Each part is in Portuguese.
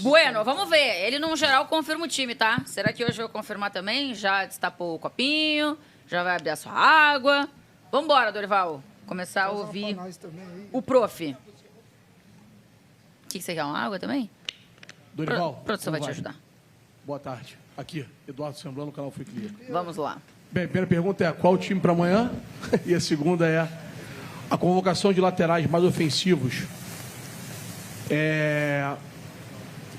Bueno, vamos ver. Ele, no geral, confirma o time, tá? Será que hoje eu vou confirmar também? Já destapou o copinho, já vai abrir a sua água. Vamos embora, Dorival. Começar a ouvir o prof. O que você quer, uma água também? Dorival, A produção vai te ajudar. Boa tarde. Aqui, Eduardo Semblano, no canal Fui Clear. Vamos lá. Bem, a primeira pergunta é qual o time para amanhã? E a segunda é a convocação de laterais mais ofensivos é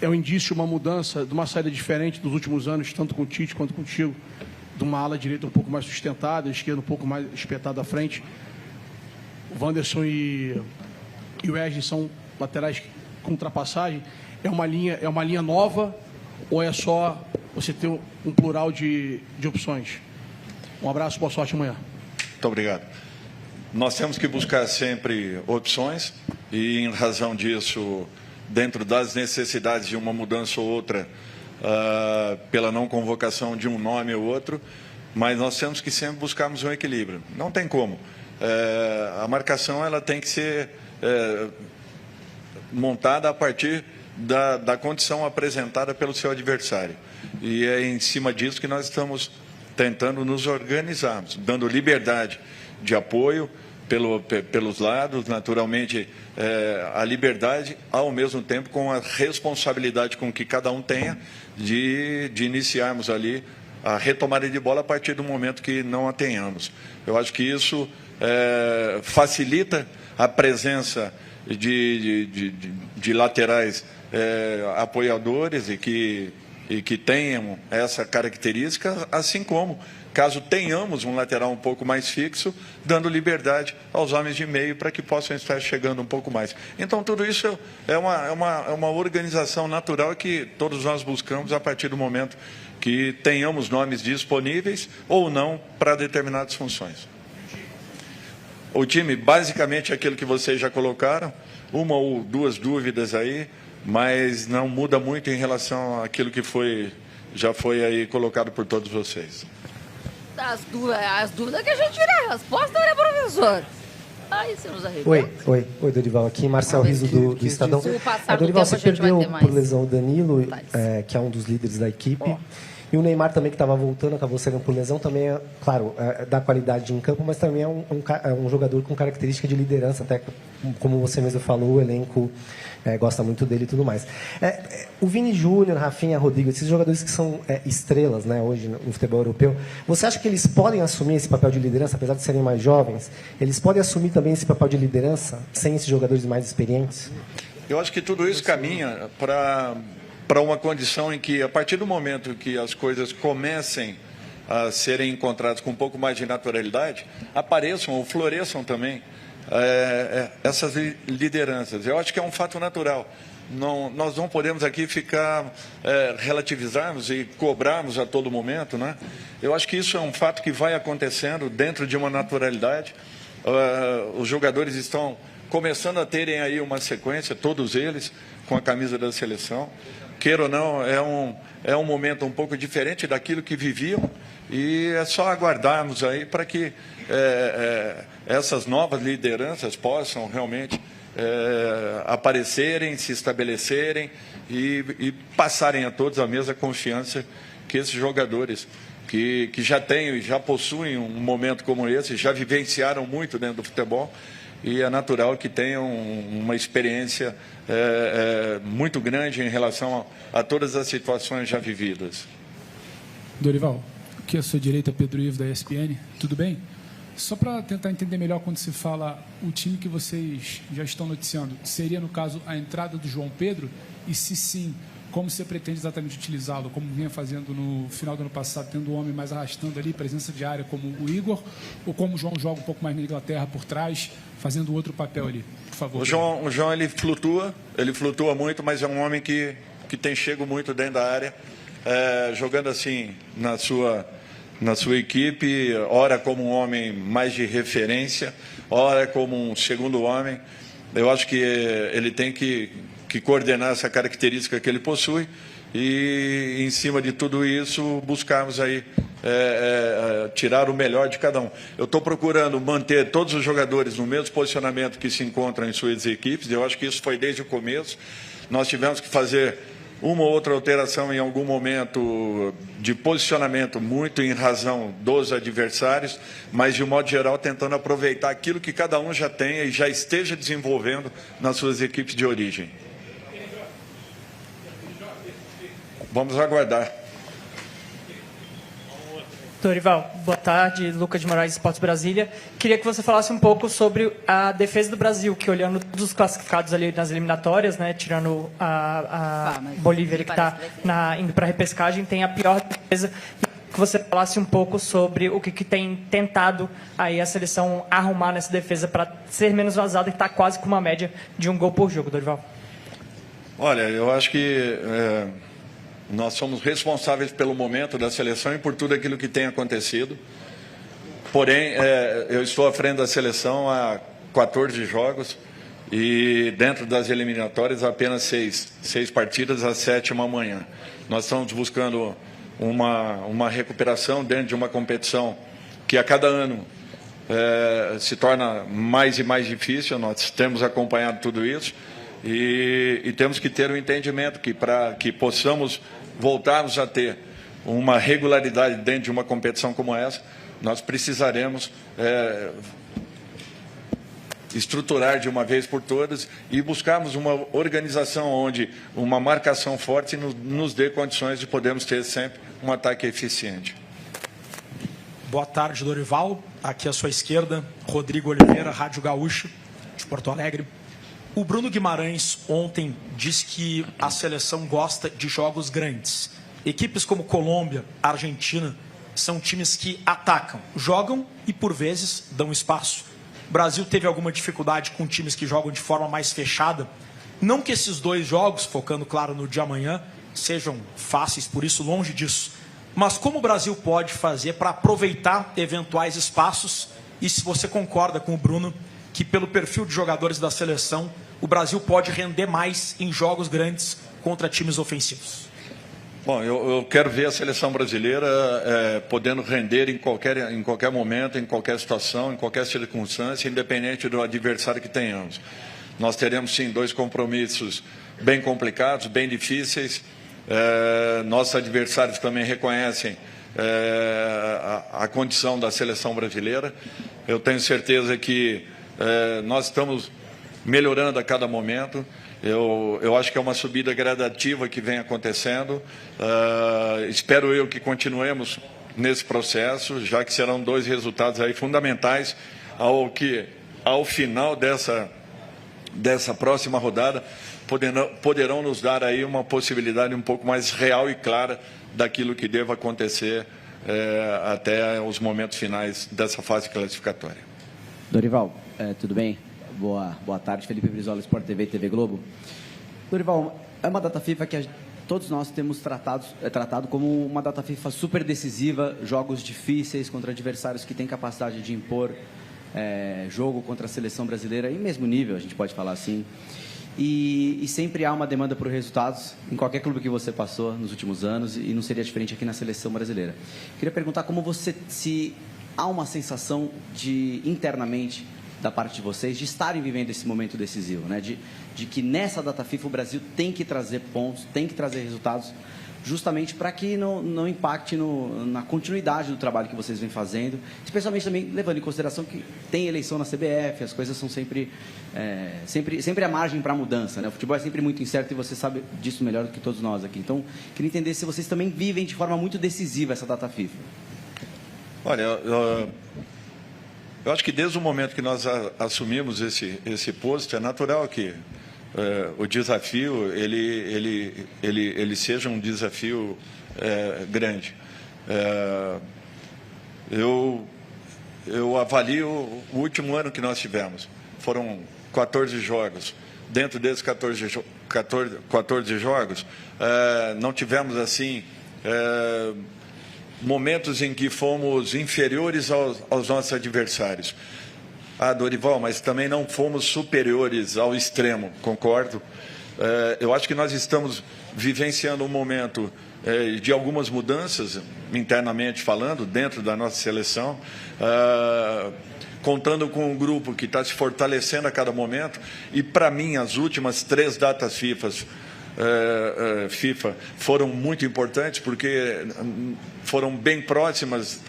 um indício de uma mudança, de uma saída diferente dos últimos anos, tanto com o Tite quanto contigo, de uma ala direita um pouco mais sustentada, a esquerda um pouco mais espetada à frente. O Wanderson e o Wesley são laterais com ultrapassagem. É uma linha nova ou é só você ter um plural de opções? Um abraço, boa sorte amanhã. Muito obrigado. Nós temos que buscar sempre opções e, em razão disso, dentro das necessidades de uma mudança ou outra, pela não convocação de um nome ou outro, mas nós temos que sempre buscarmos um equilíbrio. Não tem como. A marcação ela tem que ser montada a partir da condição apresentada pelo seu adversário. E é em cima disso que nós estamos tentando nos organizarmos, dando liberdade de apoio pelos lados, naturalmente a liberdade, ao mesmo tempo com a responsabilidade com que cada um tenha de iniciarmos ali a retomada de bola a partir do momento que não a tenhamos. Eu acho que isso facilita a presença de laterais apoiadores e que tenham essa característica, assim como, caso tenhamos um lateral um pouco mais fixo, dando liberdade aos homens de meio para que possam estar chegando um pouco mais. Então, tudo isso é uma organização natural que todos nós buscamos a partir do momento que tenhamos nomes disponíveis ou não para determinadas funções. O time, basicamente, é aquilo que vocês já colocaram, uma ou duas dúvidas aí, mas não muda muito em relação àquilo que já foi aí colocado por todos vocês. As dúvidas que a gente tira a resposta, né, professor? Aí você nos arrebenta. Oi, Dorival. Aqui, Marcel Riso do Estadão. Dorival, você perdeu por lesão o Danilo, que é um dos líderes da equipe. E o Neymar também, que estava voltando, acabou saindo por lesão, também é, claro, dá qualidade em campo, mas também é um jogador com característica de liderança, até como você mesmo falou, o elenco gosta muito dele e tudo mais. O Vini Júnior, Rafinha, Rodrigo, esses jogadores que são estrelas, né, hoje no futebol europeu, você acha que eles podem assumir esse papel de liderança, apesar de serem mais jovens? Eles podem assumir também esse papel de liderança sem esses jogadores mais experientes? Eu acho que tudo isso caminha para uma condição em que, a partir do momento que as coisas comecem a serem encontradas com um pouco mais de naturalidade, apareçam ou floresçam também essas lideranças. Eu acho que é um fato natural. Nós não podemos aqui ficar relativizarmos e cobrarmos a todo momento, né? Eu acho que isso é um fato que vai acontecendo dentro de uma naturalidade. Os jogadores estão começando a terem aí uma sequência, todos eles, com a camisa da seleção. Queira ou não, é um momento um pouco diferente daquilo que viviam e é só aguardarmos aí para que essas novas lideranças possam realmente aparecerem, se estabelecerem e passarem a todos a mesma confiança que esses jogadores que já têm e já possuem um momento como esse, já vivenciaram muito dentro do futebol, e é natural que tenham uma experiência muito grande em relação a todas as situações já vividas. Dorival, aqui à sua direita, Pedro Ivo, da ESPN. Tudo bem? Só para tentar entender melhor quando se fala o time que vocês já estão noticiando, seria, no caso, a entrada do João Pedro? E se sim, como você pretende exatamente utilizá-lo? Como vinha fazendo no final do ano passado, tendo o homem mais arrastando ali, presença de área como o Igor? Ou como o João joga um pouco mais na Inglaterra por trás, fazendo outro papel ali? Por favor. O João ele flutua muito, mas é um homem que tem chego muito dentro da área, jogando assim na sua equipe, ora como um homem mais de referência, ora como um segundo homem. Eu acho que ele tem que coordenar essa característica que ele possui e, em cima de tudo isso, buscarmos aí tirar o melhor de cada um. Eu estou procurando manter todos os jogadores no mesmo posicionamento que se encontram em suas equipes. Eu acho que isso foi desde o começo. nós tivemos que fazer uma ou outra alteração em algum momento de posicionamento, muito em razão dos adversários, mas, de um modo geral, tentando aproveitar aquilo que cada um já tenha e já esteja desenvolvendo nas suas equipes de origem. Vamos aguardar. Dorival, boa tarde. Lucas de Moraes, Esportes Brasília. Queria que você falasse um pouco sobre a defesa do Brasil, que olhando todos os classificados ali nas eliminatórias, né, tirando a Bolívia, que está indo para a repescagem, tem a pior defesa. Que você falasse um pouco sobre o que tem tentado aí a seleção arrumar nessa defesa para ser menos vazada e estar quase com uma média de 1 gol por jogo, Dorival. Olha, eu acho que nós somos responsáveis pelo momento da seleção e por tudo aquilo que tem acontecido. Porém, eu estou à frente da seleção há 14 jogos e dentro das eliminatórias apenas 6 partidas, às 7h amanhã. Nós estamos buscando uma recuperação dentro de uma competição que a cada ano se torna mais e mais difícil. Nós temos acompanhado tudo isso e temos que ter um entendimento que para que possamos voltarmos a ter uma regularidade dentro de uma competição como essa, nós precisaremos estruturar de uma vez por todas e buscarmos uma organização onde uma marcação forte nos dê condições de podermos ter sempre um ataque eficiente. Boa tarde, Dorival. Aqui à sua esquerda, Rodrigo Oliveira, Rádio Gaúcho, de Porto Alegre. O Bruno Guimarães ontem disse que a seleção gosta de jogos grandes. Equipes como Colômbia, Argentina, são times que atacam, jogam e, por vezes, dão espaço. O Brasil teve alguma dificuldade com times que jogam de forma mais fechada. Não que esses 2 jogos, focando, claro, no de amanhã, sejam fáceis, por isso, longe disso. Mas como o Brasil pode fazer para aproveitar eventuais espaços? E se você concorda com o Bruno, que pelo perfil de jogadores da seleção, o Brasil pode render mais em jogos grandes contra times ofensivos? Bom, eu quero ver a seleção brasileira podendo render em qualquer momento, em qualquer situação, em qualquer circunstância, independente do adversário que tenhamos. Nós teremos, sim, 2 compromissos bem complicados, bem difíceis. Nossos adversários também reconhecem a condição da seleção brasileira. Eu tenho certeza que nós estamos melhorando a cada momento. Eu acho que é uma subida gradativa que vem acontecendo. Espero eu que continuemos nesse processo, já que serão 2 resultados aí fundamentais ao final dessa próxima rodada poderão nos dar aí uma possibilidade um pouco mais real e clara daquilo que deva acontecer até os momentos finais dessa fase classificatória. Dorival, tudo bem? Boa tarde, Felipe Brizola, Sport TV e TV Globo. Dorival, é uma data FIFA que todos nós temos tratado como uma data FIFA super decisiva, jogos difíceis contra adversários que têm capacidade de impor jogo contra a seleção brasileira em mesmo nível, a gente pode falar assim. E sempre há uma demanda por resultados em qualquer clube que você passou nos últimos anos e não seria diferente aqui na seleção brasileira. Queria perguntar se há uma sensação internamente da parte de vocês de estarem vivendo esse momento decisivo, né? De que nessa data FIFA o Brasil tem que trazer pontos, tem que trazer resultados, justamente para que não impacte na continuidade do trabalho que vocês vêm fazendo, especialmente também levando em consideração que tem eleição na CBF, as coisas são sempre a margem para a mudança, né? O futebol é sempre muito incerto e você sabe disso melhor do que todos nós aqui. Então, queria entender se vocês também vivem de forma muito decisiva essa data FIFA. Olha, eu acho que desde o momento que nós assumimos esse posto, é natural que o desafio ele seja um desafio grande. Eu avalio o último ano que nós tivemos. Foram 14 jogos. Dentro desses 14 jogos, não tivemos assim momentos em que fomos inferiores aos nossos adversários. Dorival, mas também não fomos superiores ao extremo, concordo. Eu acho que nós estamos vivenciando um momento de algumas mudanças internamente falando, dentro da nossa seleção, contando com um grupo que está se fortalecendo a cada momento. E, para mim, as últimas 3 datas FIFA foram muito importantes, porque foram bem próximas.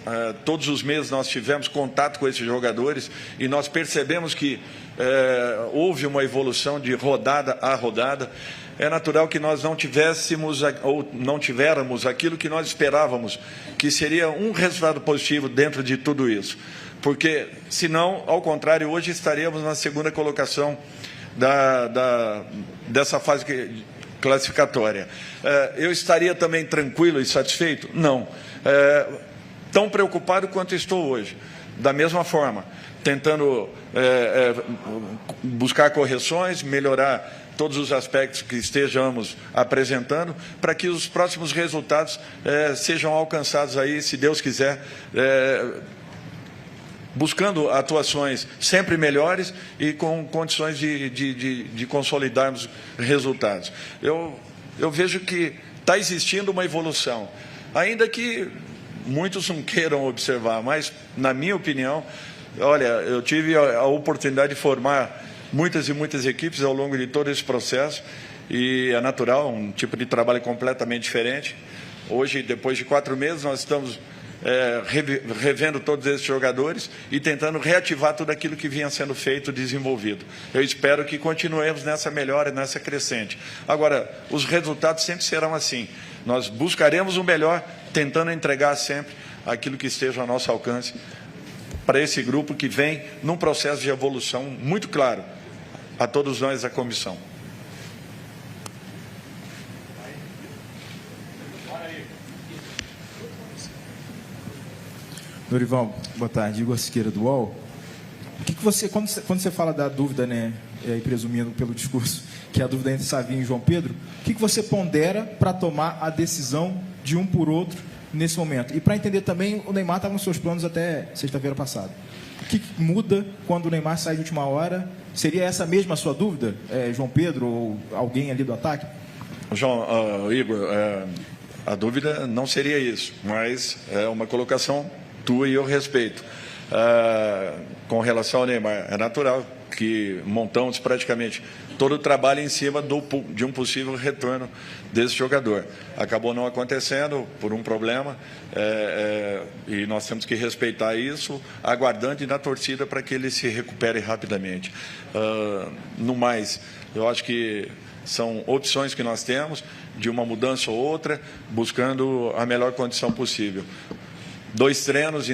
Todos os meses nós tivemos contato com esses jogadores e nós percebemos que houve uma evolução de rodada a rodada. É natural que nós não tivéssemos ou não tivéssemos aquilo que nós esperávamos, que seria um resultado positivo dentro de tudo isso. Porque, senão, ao contrário, hoje estaríamos na segunda colocação dessa fase classificatória. Eu estaria também tranquilo e satisfeito? Não. Tão preocupado quanto estou hoje. Da mesma forma, tentando buscar correções, melhorar todos os aspectos que estejamos apresentando, para que os próximos resultados sejam alcançados aí, se Deus quiser, buscando atuações sempre melhores e com condições de consolidarmos resultados. Eu vejo que está existindo uma evolução, ainda que muitos não queiram observar, mas, na minha opinião, olha, eu tive a oportunidade de formar muitas e muitas equipes ao longo de todo esse processo, e é natural, um tipo de trabalho completamente diferente. Hoje, depois de 4 meses, nós estamos revendo todos esses jogadores e tentando reativar tudo aquilo que vinha sendo feito, desenvolvido. Eu espero que continuemos nessa melhora, nessa crescente. Agora, os resultados sempre serão assim. Nós buscaremos o melhor, tentando entregar sempre aquilo que esteja ao nosso alcance para esse grupo que vem num processo de evolução muito claro a todos nós da comissão. Dorival, boa tarde. Igor Siqueira, do UOL. O que você, quando você fala da dúvida, né, e presumindo pelo discurso, que é a dúvida entre Savinho e João Pedro, o que você pondera para tomar a decisão de um por outro nesse momento? E para entender também, o Neymar estava nos seus planos até sexta-feira passada. O que muda quando o Neymar sai de última hora? Seria essa mesma a sua dúvida, João Pedro, ou alguém ali do ataque? Igor, a dúvida não seria isso, mas é uma colocação tua e eu respeito. Com relação ao Neymar, é natural que montamos praticamente todo o trabalho em cima de um possível retorno desse jogador. Acabou não acontecendo por um problema, e nós temos que respeitar isso, aguardando e na torcida para que ele se recupere rapidamente. No mais, eu acho que são opções que nós temos, de uma mudança ou outra, buscando a melhor condição possível. Em 2 treinos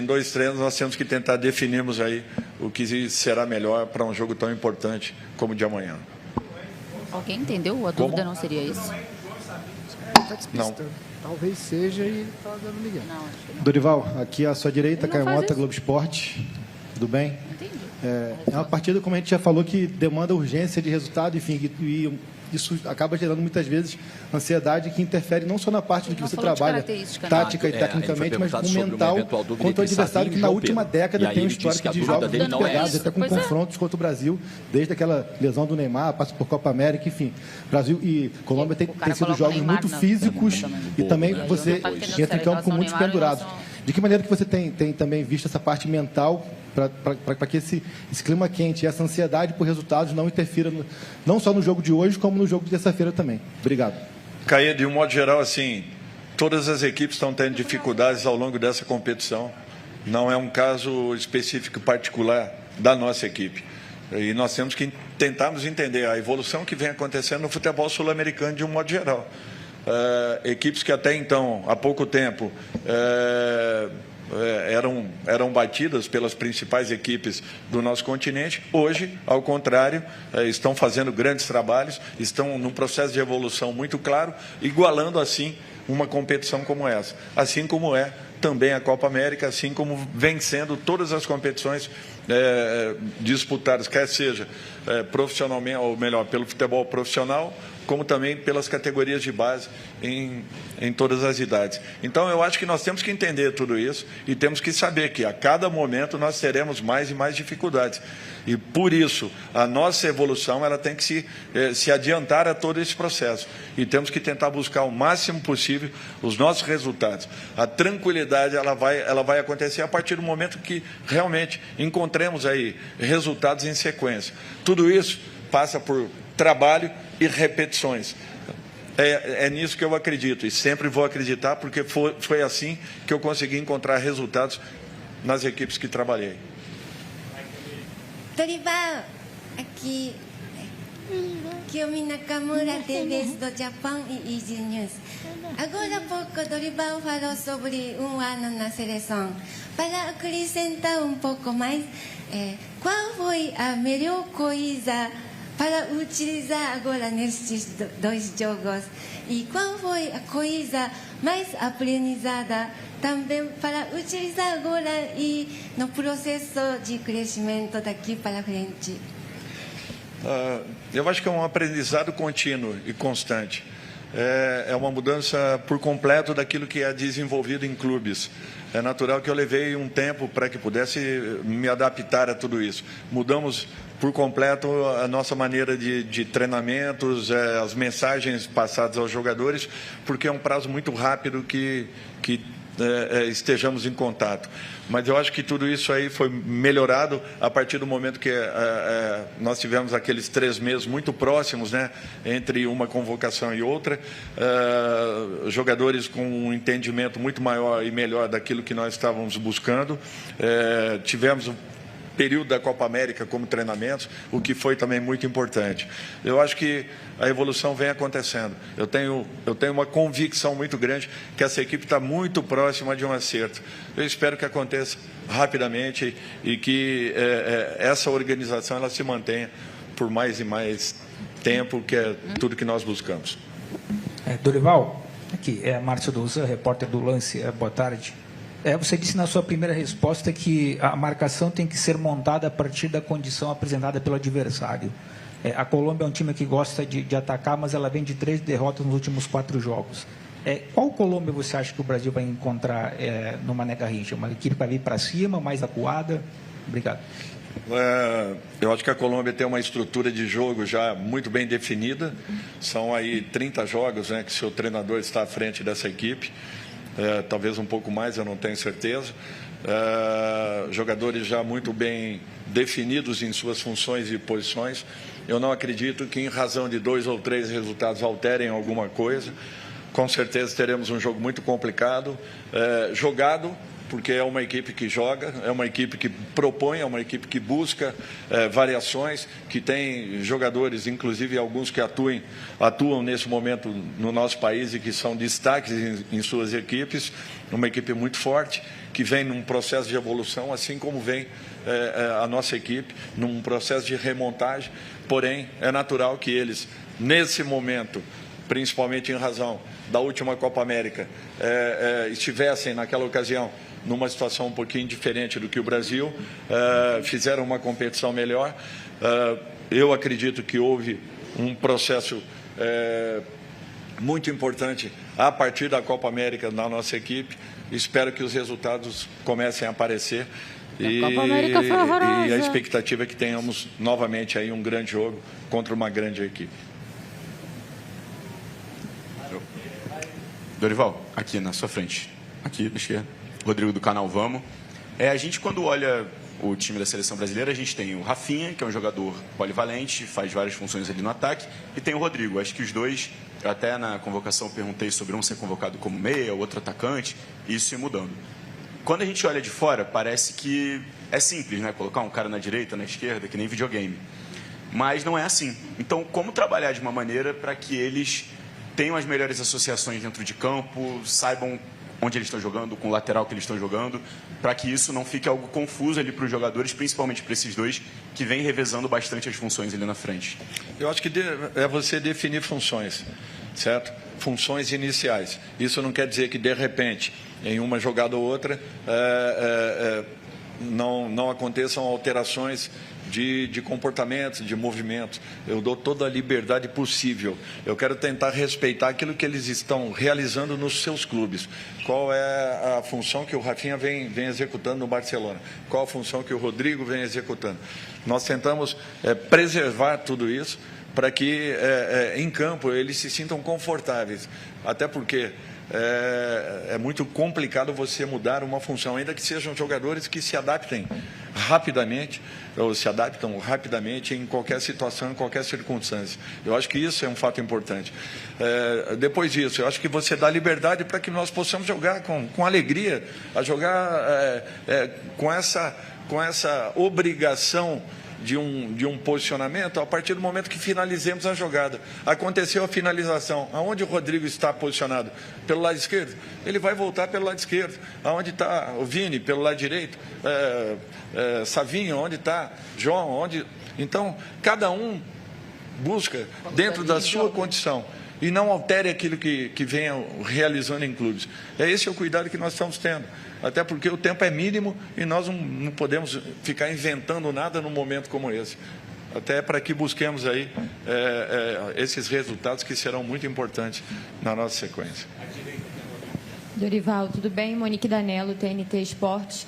nós temos que tentar definirmos aí o que será melhor para um jogo tão importante como o de amanhã. Alguém entendeu? A dúvida não seria isso? Não. Talvez seja e ele está dando Miguel. Dorival, aqui à sua direita, Caio Mota, Globo Esporte. Tudo bem? Entendi. É uma partida, como a gente já falou, que demanda urgência de resultado, enfim, e isso acaba gerando muitas vezes ansiedade que interfere não só na parte do que você trabalha tática e tecnicamente, mas no mental contra o adversário que na última década tem um histórico de jogos muito pegados, até com confrontos contra o Brasil, desde aquela lesão do Neymar, passa por Copa América, enfim. Brasil e Colômbia tem sido jogos muito físicos e também você entra em campo com muitos pendurados. De que maneira que você tem também visto essa parte mental para que esse clima quente e essa ansiedade por resultados não interfira não só no jogo de hoje, como no jogo de terça-feira também? Obrigado. Caio, de um modo geral, assim, todas as equipes estão tendo dificuldades ao longo dessa competição. Não é um caso específico particular da nossa equipe. E nós temos que tentarmos entender a evolução que vem acontecendo no futebol sul-americano de um modo geral. Equipes que até então, há pouco tempo, eram batidas pelas principais equipes do nosso continente, hoje, ao contrário, estão fazendo grandes trabalhos, estão num processo de evolução muito claro, igualando assim uma competição como essa, assim como é também a Copa América, assim como vencendo todas as competições disputadas, quer seja profissionalmente, ou melhor, pelo futebol profissional como também pelas categorias de base em todas as idades. Então, eu acho que nós temos que entender tudo isso e temos que saber que, a cada momento, nós teremos mais e mais dificuldades. E, por isso, a nossa evolução ela tem que se adiantar a todo esse processo. E temos que tentar buscar o máximo possível os nossos resultados. A tranquilidade ela vai acontecer a partir do momento que realmente encontremos aí resultados em sequência. Tudo isso passa por trabalho e repetições. É nisso que eu acredito e sempre vou acreditar, porque foi assim que eu consegui encontrar resultados nas equipes que trabalhei. Dorival, aqui Kiyomi Nakamura, TV do Japão e Easy News. Agora há pouco, Dorival falou sobre ano na seleção. Para acrescentar pouco mais, qual foi a melhor coisa para utilizar agora nestes 2 jogos? E qual foi a coisa mais aprendizada também para utilizar agora e no processo de crescimento daqui para frente? Eu acho que é um aprendizado contínuo e constante. É uma mudança por completo daquilo que é desenvolvido em clubes. É natural que eu levei um tempo para que pudesse me adaptar a tudo isso. Mudamos por completo a nossa maneira de treinamentos, as mensagens passadas aos jogadores, porque é um prazo muito rápido que estejamos em contato. Mas eu acho que tudo isso aí foi melhorado a partir do momento que nós tivemos aqueles 3 meses muito próximos, né, entre uma convocação e outra, jogadores com um entendimento muito maior e melhor daquilo que nós estávamos buscando. Tivemos período da Copa América como treinamentos, o que foi também muito importante. Eu acho que a evolução vem acontecendo. Eu tenho uma convicção muito grande que essa equipe está muito próxima de um acerto. Eu espero que aconteça rapidamente e que essa organização ela se mantenha por mais e mais tempo, que é tudo que nós buscamos. Dorival, aqui é Márcio Douzan, repórter do Lance. Boa tarde. Você disse na sua primeira resposta que a marcação tem que ser montada a partir da condição apresentada pelo adversário. A Colômbia é um time que gosta de atacar, mas ela vem de 3 derrotas nos últimos 4 jogos. Qual Colômbia você acha que o Brasil vai encontrar no Mané Garrincha? Uma equipe que vai vir para cima, mais acuada? Obrigado. Eu acho que a Colômbia tem uma estrutura de jogo já muito bem definida. São aí 30 jogos, né, que seu treinador está à frente dessa equipe. Talvez um pouco mais, eu não tenho certeza. Jogadores já muito bem definidos em suas funções e posições. Eu não acredito que, em razão de 2 ou 3 resultados, alterem alguma coisa. Com certeza teremos um jogo muito complicado, jogado, porque é uma equipe que joga, é uma equipe que propõe, é uma equipe que busca variações, que tem jogadores, inclusive alguns que atuam nesse momento no nosso país e que são destaques em suas equipes. Uma equipe muito forte, que vem num processo de evolução, assim como vem a nossa equipe, num processo de remontagem. Porém, é natural que eles, nesse momento, principalmente em razão da última Copa América, estivessem naquela ocasião numa situação um pouquinho diferente do que o Brasil, fizeram uma competição melhor. Eu acredito que houve um processo muito importante a partir da Copa América na nossa equipe. Espero que os resultados comecem a aparecer. E a expectativa é que tenhamos novamente aí um grande jogo contra uma grande equipe. Dorival, aqui na sua frente. Aqui, da esquerda. Rodrigo do canal Vamos. A gente, quando olha o time da seleção brasileira, a gente tem o Rafinha, que é um jogador polivalente, faz várias funções ali no ataque, e tem o Rodrigo. Acho que os dois, eu até na convocação perguntei sobre um ser convocado como meia, o outro atacante, e isso ia mudando. Quando a gente olha de fora, parece que é simples, né? Colocar um cara na direita, na esquerda, que nem videogame. Mas não é assim. Então, como trabalhar de uma maneira para que eles tenham as melhores associações dentro de campo, saibam onde eles estão jogando, com o lateral que eles estão jogando, para que isso não fique algo confuso ali para os jogadores, principalmente para esses dois, que vêm revezando bastante as funções ali na frente? Eu acho que é você definir funções, certo? Funções iniciais. Isso não quer dizer que, de repente, em uma jogada ou outra, não aconteçam alterações de comportamentos, de movimentos. Eu dou toda a liberdade possível. Eu quero tentar respeitar aquilo que eles estão realizando nos seus clubes. Qual é a função que o Rafinha vem executando no Barcelona? Qual a função que o Rodrigo vem executando? Nós tentamos preservar tudo isso para que, em campo, eles se sintam confortáveis. Até porque é muito complicado você mudar uma função, ainda que sejam jogadores que se adaptem rapidamente, ou se adaptam rapidamente em qualquer situação, em qualquer circunstância. Eu acho que isso é um fato importante. Depois disso, eu acho que você dá liberdade para que nós possamos jogar com alegria, a jogar com essa obrigação de um posicionamento a partir do momento que finalizemos a jogada. Aconteceu a finalização. Aonde o Rodrigo está posicionado? Pelo lado esquerdo? Ele vai voltar pelo lado esquerdo. Aonde está o Vini? Pelo lado direito. Savinho? Onde está? João? Onde? Então, cada um busca dentro da sua condição e não altere aquilo que venha realizando em clubes. Esse é o cuidado que nós estamos tendo. Até porque o tempo é mínimo e nós não podemos ficar inventando nada num momento como esse. Até para que busquemos aí esses resultados que serão muito importantes na nossa sequência. Dorival, tudo bem? Monique Danello, TNT Esportes.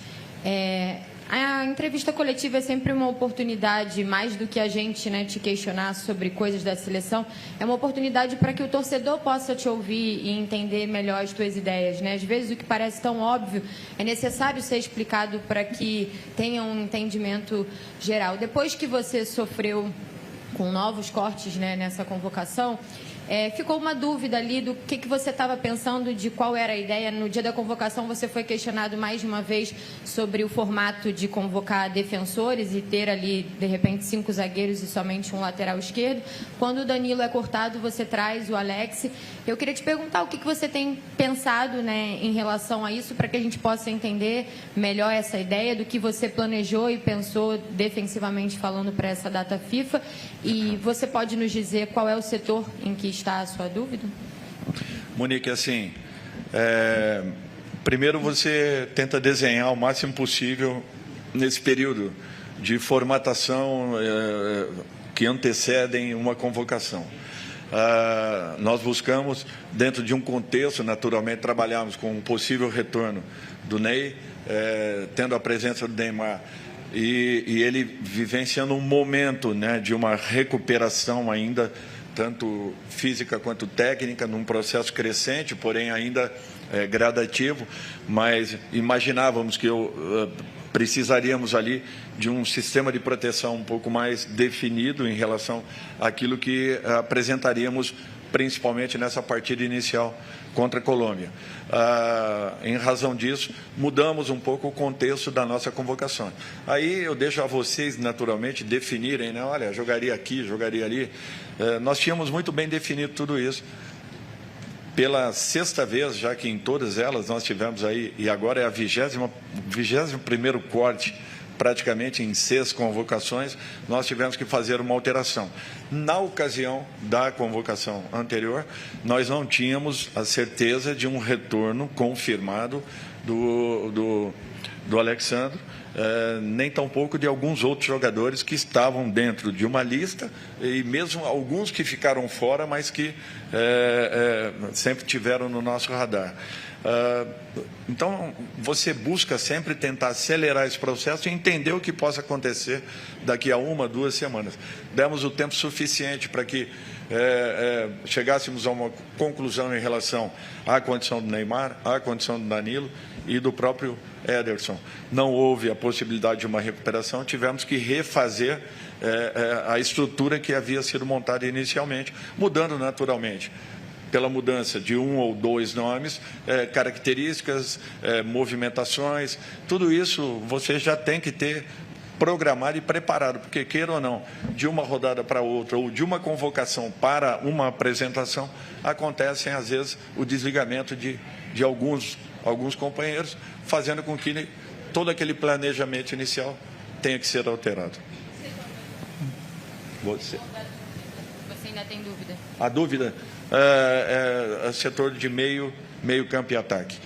A entrevista coletiva é sempre uma oportunidade, mais do que a gente te questionar sobre coisas da seleção, é uma oportunidade para que o torcedor possa te ouvir e entender melhor as tuas ideias. Às vezes o que parece tão óbvio é necessário ser explicado para que tenha um entendimento geral. Depois que você sofreu com novos cortes nessa convocação, ficou uma dúvida ali do que você estava pensando, de qual era a ideia. No dia da convocação você foi questionado mais de uma vez sobre o formato de convocar defensores e ter ali, de repente, 5 zagueiros e somente um lateral esquerdo. Quando o Danilo é cortado, você traz o Alex. Eu queria te perguntar o que você tem pensado em relação a isso, para que a gente possa entender melhor essa ideia do que você planejou e pensou defensivamente falando para essa data FIFA. E você pode nos dizer qual é o setor em que está a sua dúvida? Monique, assim, primeiro você tenta desenhar o máximo possível nesse período de formatação que antecedem uma convocação. Nós buscamos, dentro de um contexto, naturalmente, trabalharmos com um possível retorno do Ney, tendo a presença do Neymar, e ele vivenciando um momento de uma recuperação ainda, tanto física quanto técnica, num processo crescente, porém ainda gradativo, mas imaginávamos que precisaríamos ali de um sistema de proteção um pouco mais definido em relação àquilo que apresentaríamos principalmente nessa partida inicial contra a Colômbia. Em razão disso, mudamos um pouco o contexto da nossa convocação. Aí eu deixo a vocês, naturalmente, definirem, olha, jogaria aqui, jogaria ali. Nós tínhamos muito bem definido tudo isso. Pela 6ª vez, já que em todas elas nós tivemos aí, e agora é a 21º corte, praticamente em 6 convocações, nós tivemos que fazer uma alteração. Na ocasião da convocação anterior, nós não tínhamos a certeza de um retorno confirmado do Alexandre, nem tampouco de alguns outros jogadores que estavam dentro de uma lista, e mesmo alguns que ficaram fora, mas que sempre tiveram no nosso radar. Então, você busca sempre tentar acelerar esse processo e entender o que possa acontecer daqui a 1, 2 semanas. Demos o tempo suficiente para que chegássemos a uma conclusão em relação à condição do Neymar, à condição do Danilo e do próprio Ederson. Não houve a possibilidade de uma recuperação, tivemos que refazer a estrutura que havia sido montada inicialmente, mudando naturalmente, pela mudança de 1 ou 2 nomes, características, movimentações, tudo isso você já tem que ter programado e preparado, porque queira ou não, de uma rodada para outra, ou de uma convocação para uma apresentação, acontecem às vezes o desligamento de alguns companheiros, fazendo com que todo aquele planejamento inicial tenha que ser alterado. Você ainda tem dúvida? A dúvida é setor de meio campo e ataque.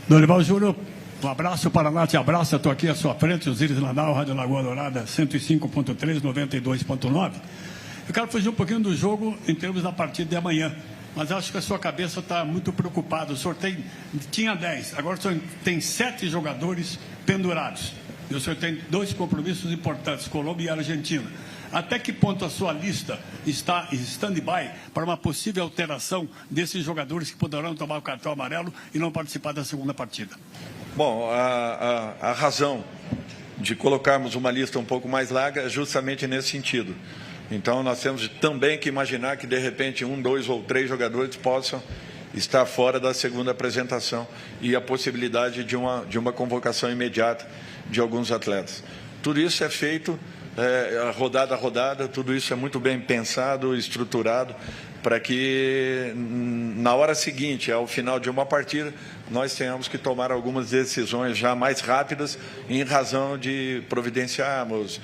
Dorival Júnior, Um abraço, Paraná te abraça, estou aqui à sua frente, Osíris Landau, Rádio Lagoa Dourada, 105.3, 92.9. Eu quero fugir um pouquinho do jogo em termos da partida de amanhã, mas acho que a sua cabeça está muito preocupada. O senhor tinha 10, agora o senhor tem 7 jogadores pendurados. E o senhor tem 2 compromissos importantes, Colômbia e Argentina. Até que ponto a sua lista está em stand-by para uma possível alteração desses jogadores que poderão tomar o cartão amarelo e não participar da segunda partida? Bom, a razão de colocarmos uma lista um pouco mais larga é justamente nesse sentido. Então, nós temos também que imaginar que, de repente, 1, 2 ou 3 jogadores possam estar fora da segunda apresentação e a possibilidade de uma convocação imediata de alguns atletas. Tudo isso é feito rodada a rodada, tudo isso é muito bem pensado, estruturado, para que na hora seguinte, ao final de uma partida, nós tenhamos que tomar algumas decisões já mais rápidas em razão de providenciarmos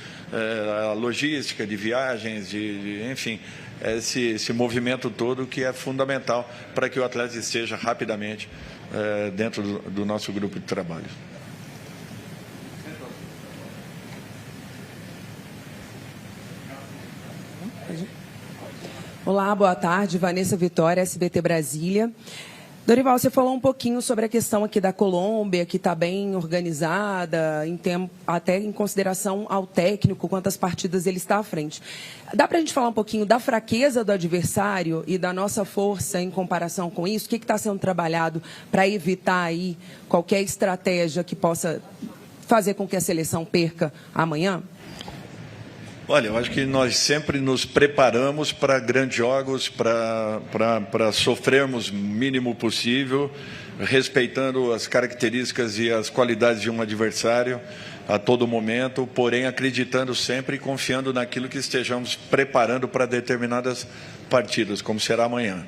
a logística de viagens, enfim, esse movimento todo que é fundamental para que o atleta esteja rapidamente dentro do nosso grupo de trabalho. Olá, boa tarde. Vanessa Vitória, SBT Brasília. Dorival, você falou um pouquinho sobre a questão aqui da Colômbia, que está bem organizada, até em consideração ao técnico, quantas partidas ele está à frente. Dá para a gente falar um pouquinho da fraqueza do adversário e da nossa força em comparação com isso? O que está sendo trabalhado para evitar aí qualquer estratégia que possa fazer com que a seleção perca amanhã? Olha, eu acho que nós sempre nos preparamos para grandes jogos, para sofrermos o mínimo possível, respeitando as características e as qualidades de um adversário a todo momento, porém acreditando sempre e confiando naquilo que estejamos preparando para determinadas partidas, como será amanhã.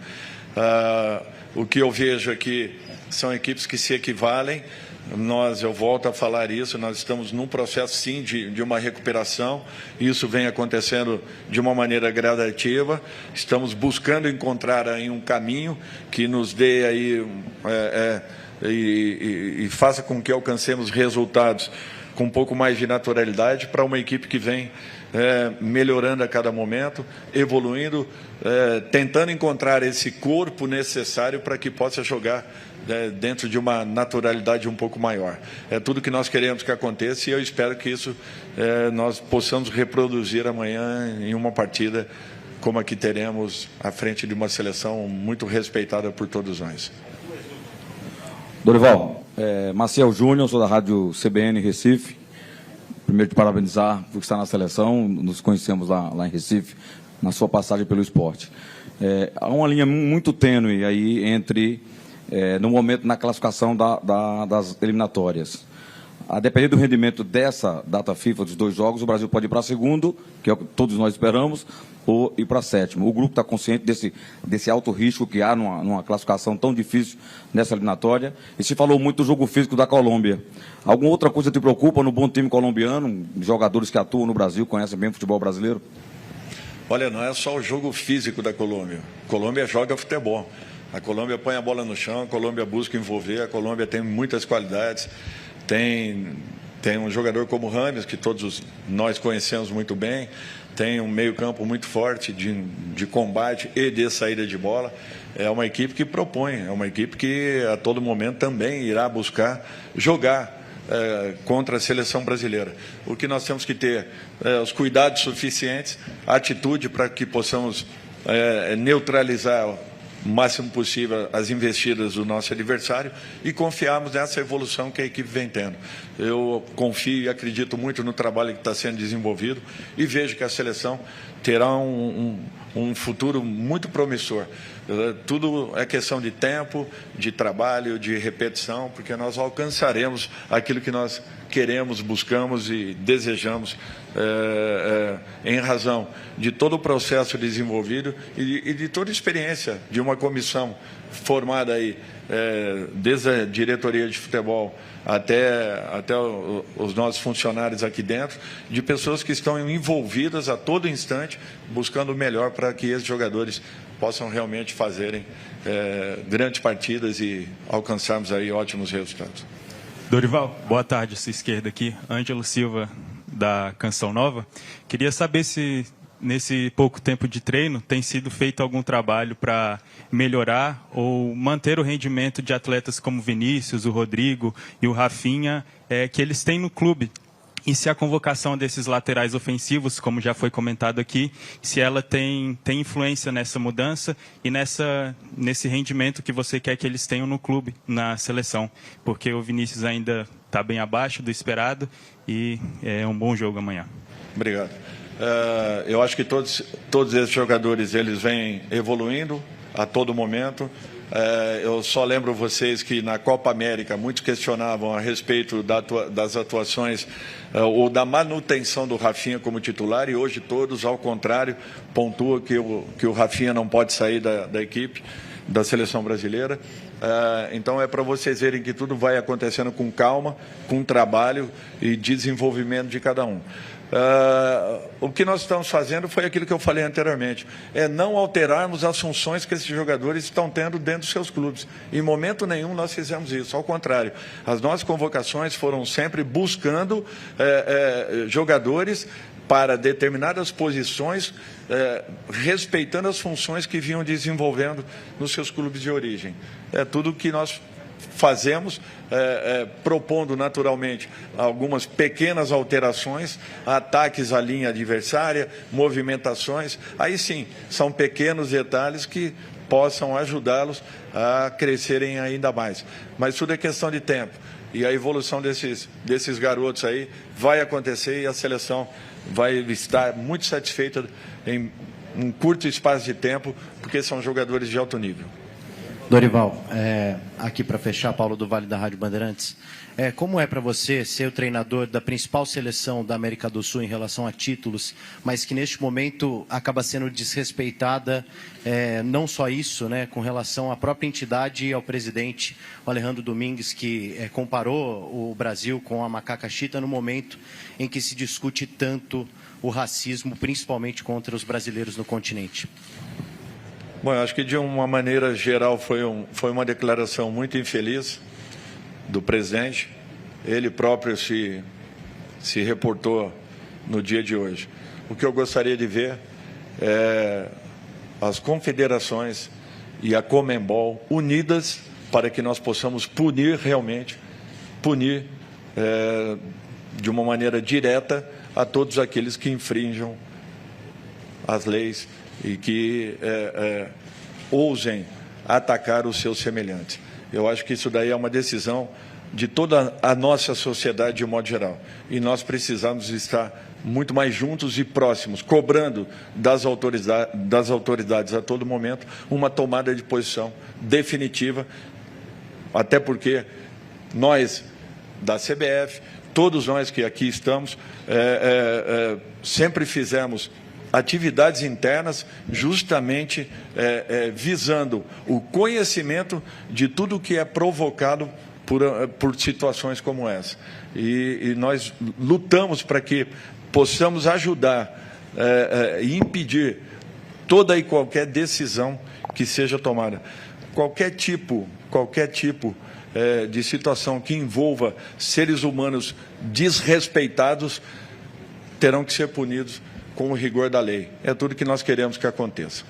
O que eu vejo aqui são equipes que se equivalem. Eu volto a falar isso, nós estamos num processo, sim, de uma recuperação. Isso vem acontecendo de uma maneira gradativa. Estamos buscando encontrar aí um caminho que nos dê aí e faça com que alcancemos resultados com um pouco mais de naturalidade para uma equipe que vem melhorando a cada momento, evoluindo, tentando encontrar esse corpo necessário para que possa jogar dentro de uma naturalidade um pouco maior. É tudo que nós queremos que aconteça e eu espero que isso nós possamos reproduzir amanhã em uma partida como a que teremos à frente de uma seleção muito respeitada por todos nós. Dorival, Maciel Júnior, sou da Rádio CBN Recife. Primeiro, te parabenizar por estar na seleção, nos conhecemos lá em Recife, na sua passagem pelo esporte. Há uma linha muito tênue aí entre, no momento, na classificação das eliminatórias. A depender do rendimento dessa data FIFA, dos 2 jogos, o Brasil pode ir para segundo, que é o que todos nós esperamos, ou ir para sétimo. O grupo está consciente desse alto risco que há numa classificação tão difícil nessa eliminatória. E se falou muito do jogo físico da Colômbia. Alguma outra coisa te preocupa no bom time colombiano? Jogadores que atuam no Brasil, conhecem bem o futebol brasileiro? Olha, não é só o jogo físico da Colômbia. A Colômbia joga futebol. A Colômbia põe a bola no chão, a Colômbia busca envolver, a Colômbia tem muitas qualidades. Tem um jogador como o Rames, que todos nós conhecemos muito bem, tem um meio-campo muito forte de combate e de saída de bola. É uma equipe que propõe, é uma equipe que a todo momento também irá buscar jogar contra a seleção brasileira. O que nós temos que ter os cuidados suficientes, a atitude para que possamos neutralizar o máximo possível as investidas do nosso adversário e confiarmos nessa evolução que a equipe vem tendo. Eu confio e acredito muito no trabalho que está sendo desenvolvido e vejo que a seleção terá um futuro muito promissor. Tudo é questão de tempo, de trabalho, de repetição, porque nós alcançaremos aquilo que nós queremos, buscamos e desejamos em razão de todo o processo desenvolvido e de toda a experiência de uma comissão formada aí, desde a diretoria de futebol até os nossos funcionários aqui dentro, de pessoas que estão envolvidas a todo instante, buscando o melhor para que esses jogadores possam realmente fazerem grandes partidas e alcançarmos aí ótimos resultados. Dorival, boa tarde, sua esquerda aqui. Ângelo Silva, da Canção Nova. Queria saber se, nesse pouco tempo de treino, tem sido feito algum trabalho para melhorar ou manter o rendimento de atletas como Vinícius, o Rodrigo e o Rafinha, que eles têm no clube. E se a convocação desses laterais ofensivos, como já foi comentado aqui, se ela tem influência nessa mudança e nesse rendimento que você quer que eles tenham no clube, na seleção. Porque o Vinícius ainda está bem abaixo do esperado e é um bom jogo amanhã. Obrigado. Eu acho que todos esses jogadores eles vêm evoluindo a todo momento. Eu só lembro vocês que na Copa América muitos questionavam a respeito das atuações ou da manutenção do Rafinha como titular, e hoje todos, ao contrário, pontuam que o Rafinha não pode sair da equipe, da seleção brasileira. Então é para vocês verem que tudo vai acontecendo com calma, com trabalho e desenvolvimento de cada um. O que nós estamos fazendo foi aquilo que eu falei anteriormente, é não alterarmos as funções que esses jogadores estão tendo dentro dos seus clubes. Em momento nenhum nós fizemos isso, ao contrário. As nossas convocações foram sempre buscando jogadores para determinadas posições, respeitando as funções que vinham desenvolvendo nos seus clubes de origem. É tudo que nós fazemos, propondo naturalmente algumas pequenas alterações, ataques à linha adversária, movimentações. Aí sim, são pequenos detalhes que possam ajudá-los a crescerem ainda mais. Mas tudo é questão de tempo. E a evolução desses garotos aí vai acontecer e a seleção vai estar muito satisfeita em um curto espaço de tempo, porque são jogadores de alto nível. Dorival, aqui para fechar, Paulo do Vale da Rádio Bandeirantes, como é para você ser o treinador da principal seleção da América do Sul em relação a títulos, mas que neste momento acaba sendo desrespeitada, não só isso, né, com relação à própria entidade e ao presidente, o Alejandro Domingues, que comparou o Brasil com a macaca chita no momento em que se discute tanto o racismo, principalmente contra os brasileiros no continente? Bom, eu acho que de uma maneira geral foi uma declaração muito infeliz do presidente. Ele próprio se reportou no dia de hoje. O que eu gostaria de ver é as confederações e a Conmebol unidas para que nós possamos punir de uma maneira direta a todos aqueles que infringam as leis e que ousem atacar os seus semelhantes. Eu acho que isso daí é uma decisão de toda a nossa sociedade de modo geral. E nós precisamos estar muito mais juntos e próximos, cobrando das autoridades a todo momento uma tomada de posição definitiva, até porque nós, da CBF, todos nós que aqui estamos, sempre fizemos atividades internas justamente visando o conhecimento de tudo que é provocado por situações como essa. E nós lutamos para que possamos ajudar e impedir toda e qualquer decisão que seja tomada. Qualquer tipo de situação que envolva seres humanos desrespeitados terão que ser punidos com o rigor da lei. É tudo que nós queremos que aconteça.